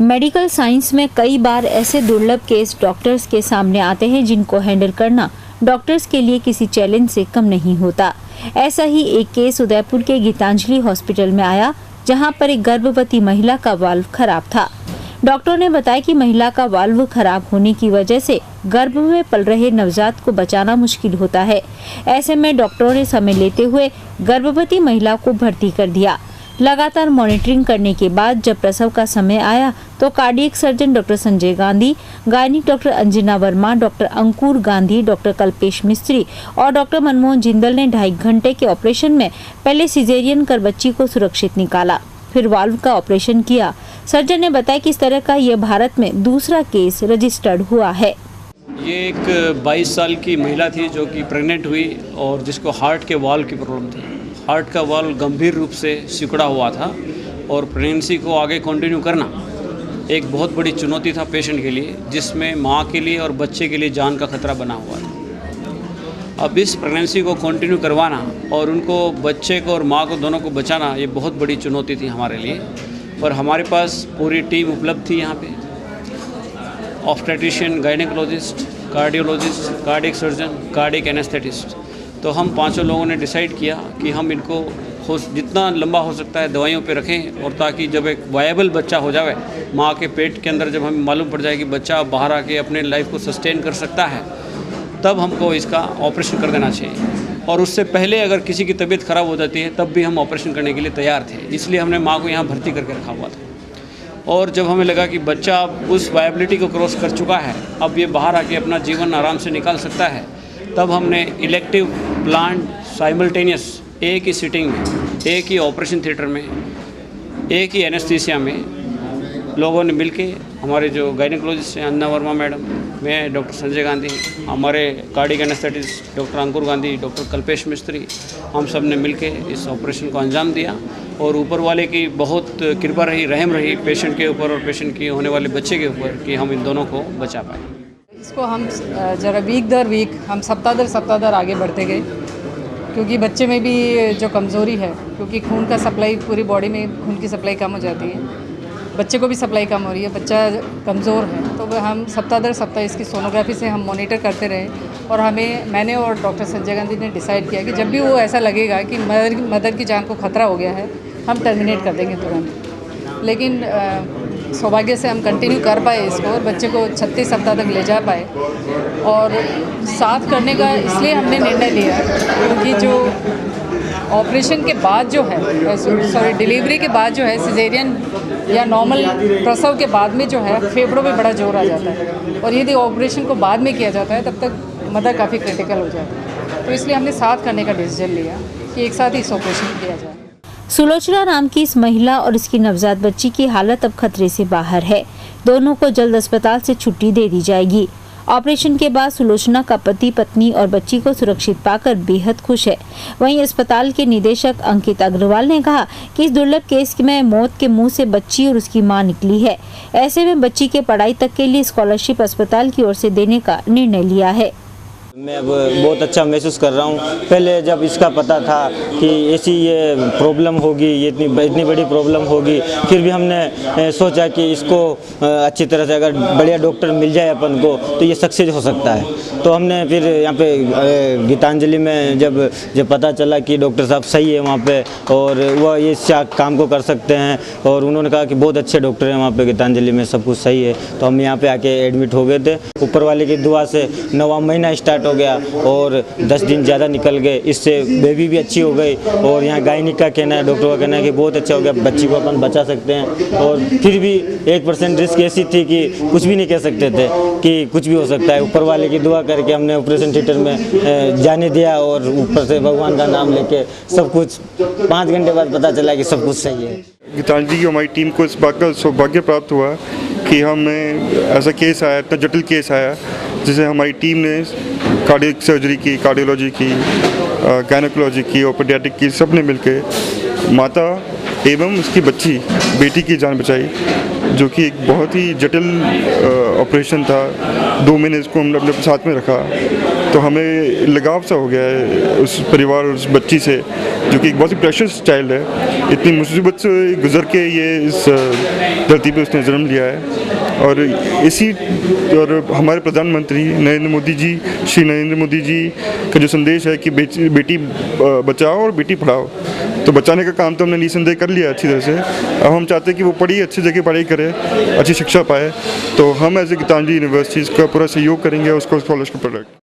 Medical science में कई बार ऐसे दुर्लभ केस डॉक्टर्स के सामने आते हैं जिनको हैंडल करना डॉक्टर्स के लिए किसी चैलेंज से कम नहीं होता। ऐसा ही एक केस उदयपुर के गीतांजलि हॉस्पिटल में आया, जहां पर एक गर्भवती महिला का वाल्व खराब था। डॉक्टर ने बताया कि महिला का वाल्व खराब होने की वजह से गर्भ में पल रहे नवजात को बचाना मुश्किल होता है। ऐसे में डॉक्टरों ने समय लेते हुए गर्भवती महिला को भर्ती कर दिया। लगातार मॉनिटरिंग करने के बाद जब प्रसव का समय आया तो cardiac surgeon doctor Sanjay Gandhi, gynaec doctor Anjana Verma, doctor Ankur Gandhi, doctor Kalpesh Mistry और डॉक्टर मनमोहन जिंदल ने 2.5 घंटे के ऑपरेशन में पहले सिजेरियन कर बच्ची को सुरक्षित निकाला, फिर वाल्व का ऑपरेशन किया। सर्जन ने बताया कि इस तरह का यह भारत में दूसरा केस रजिस्टर्ड हुआ है। ये एक 22 साल की महिला थी जो कि प्रेग्नेंट हुई और जिसको हार्ट के वाल्व की प्रॉब्लम थी। हार्ट का वाल्व गंभीर रूप से सिकुड़ा हुआ था और प्रेगनेंसी को आगे कंटिन्यू करना एक बहुत बड़ी चुनौती था पेशेंट के लिए, जिसमें माँ के लिए और बच्चे के लिए जान का खतरा बना हुआ था। अब इस प्रेगनेंसी को कंटिन्यू करवाना और उनको, बच्चे को और माँ को, दोनों को बचाना ये बहुत बड़ी चुनौती थी हमारे लिए। और हमारे पास पूरी टीम उपलब्ध थी यहाँ पे, obstetrician, gynaecologist, cardiologist, cardiac surgeon, cardiac anaesthetist. तो हम 5 लोगों ने डिसाइड किया कि हम इनको जितना लंबा हो सकता है दवाइयों पे रखें, और ताकि जब एक वायबल बच्चा हो जाए माँ के पेट के अंदर, जब हमें मालूम पड़ जाए कि बच्चा बाहर आके अपने लाइफ को सस्टेन कर सकता है, तब हमको इसका ऑपरेशन कर देना चाहिए। और उससे पहले अगर किसी की तबीयत ख़राब हो जाती है तब भी हम ऑपरेशन करने के लिए तैयार थे। इसलिए हमने माँ को यहाँ भर्ती करके रखा हुआ था। और जब हमें लगा कि बच्चा उस वायबिलिटी को क्रॉस कर चुका है, अब ये बाहर आके अपना जीवन आराम से निकाल सकता है, तब हमने इलेक्टिव प्लान साइमल्टेनियस एक ही सिटिंग में, एक ही ऑपरेशन थिएटर में, एक ही एनेस्थीसिया में लोगों ने मिलके, हमारे जो गायनेकोलॉजिस्ट हैं अन्ना वर्मा मैडम, मैं डॉक्टर संजय गांधी, हमारे cardiac anaesthetist doctor Ankur Gandhi, doctor Kalpesh मिस्त्री, हम सब ने मिलके इस ऑपरेशन को अंजाम दिया। और ऊपर वाले की बहुत कृपा रही, रहम रही पेशेंट के ऊपर और पेशेंट की होने वाले बच्चे के ऊपर कि हम इन दोनों को बचा पाए। इसको हम ज़रा वीक दर वीक हम सप्ताह दर आगे बढ़ते गए, क्योंकि बच्चे में भी जो कमज़ोरी है, क्योंकि खून का सप्लाई, पूरी बॉडी में खून की सप्लाई कम हो जाती है, बच्चे को भी सप्लाई कम हो रही है, बच्चा कमज़ोर है, तो हम सप्ताह दर सप्ताह इसकी सोनोग्राफी से हम मॉनिटर करते रहे। और मैंने और डॉक्टर संजय गांधी ने डिसाइड किया कि जब भी वो ऐसा लगेगा कि मदर की जान को खतरा हो गया है, हम टर्मिनेट कर देंगे तुरंत। लेकिन सौभाग्य से हम कंटिन्यू कर पाए इसको और बच्चे को 36 सप्ताह तक ले जा पाए। और साथ करने का इसलिए हमने निर्णय लिया क्योंकि जो ऑपरेशन के बाद जो है, डिलीवरी के बाद जो है, सिजेरियन या नॉर्मल प्रसव के बाद में जो है फेफड़ों में बड़ा जोर आ जाता है, और यदि ऑपरेशन को बाद में किया जाता है तब तक मदर काफ़ी क्रिटिकल हो जाती है। तो इसलिए हमने साथ करने का डिसीजन लिया कि एक साथ ही इस ऑपरेशन किया जाए। सुलोचना नाम की इस महिला और इसकी नवजात बच्ची की हालत अब खतरे से बाहर है। दोनों को जल्द अस्पताल से छुट्टी दे दी जाएगी। ऑपरेशन के बाद सुलोचना का पति, पत्नी और बच्ची को सुरक्षित पाकर बेहद खुश है। वहीं अस्पताल के निदेशक अंकित अग्रवाल ने कहा कि इस दुर्लभ केस में मौत के मुंह से बच्ची और उसकी मां निकली है। ऐसे में बच्ची के पढ़ाई तक के लिए स्कॉलरशिप अस्पताल की ओर से देने का निर्णय लिया है। मैं अब बहुत अच्छा महसूस कर रहा हूँ। पहले जब इसका पता था कि ऐसी ये प्रॉब्लम होगी, ये इतनी बड़ी प्रॉब्लम होगी, फिर भी हमने सोचा कि इसको अच्छी तरह से अगर बढ़िया डॉक्टर मिल जाए अपन को तो ये सक्सेस हो सकता है। तो हमने फिर यहाँ पे गीतांजलि में जब पता चला कि डॉक्टर साहब सही है वहाँ पे और वह ये काम को कर सकते हैं, और उन्होंने कहा कि बहुत अच्छे डॉक्टर हैं वहाँ पे गीतांजलि में, सब कुछ सही है, तो हम यहाँ पे आके एडमिट हो गए थे। ऊपर वाले की दुआ से 9वां महीना स्टार्ट हो गया और 10 दिन ज़्यादा निकल गए, इससे बेबी भी अच्छी हो गई। और यहाँ गायनिक का कहना है, डॉक्टर का कहना है कि बहुत अच्छा हो गया, बच्ची को अपन बचा सकते हैं। और फिर भी 1% रिस्क ऐसी थी कि कुछ भी नहीं कह सकते थे कि कुछ भी हो सकता है। ऊपर वाले की दुआ करके हमने ऑपरेशन थिएटर में जाने दिया और ऊपर से भगवान का नाम लेके सब कुछ 5 घंटे बाद पता चला कि सब कुछ सही है। गीतांजलि की हमारी टीम को इस बात का सौभाग्य प्राप्त हुआ कि हमें ऐसा केस आया, इतना जटिल केस आया, जिसे हमारी टीम ने कार्डियक सर्जरी की, कार्डियोलॉजी की, गायनेकोलॉजी की और पीडियाट्रिक की, सब ने मिलकर माता एवं उसकी बच्ची, बेटी की जान बचाई, जो कि एक बहुत ही जटिल ऑपरेशन था। 2 महीने इसको हमने अपने साथ में रखा तो हमें लगाव सा हो गया है उस परिवार और उस बच्ची से, जो कि एक बहुत ही प्रेशियस चाइल्ड है। इतनी मुसीबत से गुजर के ये इस धरती पे उसने जन्म लिया है। और हमारे प्रधानमंत्री नरेंद्र मोदी जी, श्री नरेंद्र मोदी जी का जो संदेश है कि बेटी बचाओ और बेटी पढ़ाओ, तो बचाने का काम तो हमने निसंदेह कर लिया अच्छी तरह से। अब हम चाहते हैं कि वो पढ़ी, अच्छी जगह पढ़ाई करे, अच्छी शिक्षा पाए। तो हम एज ए गीतांजलि यूनिवर्सिटी का पूरा सहयोग करेंगे उसको स्कॉलरशिप प्रोडक्ट।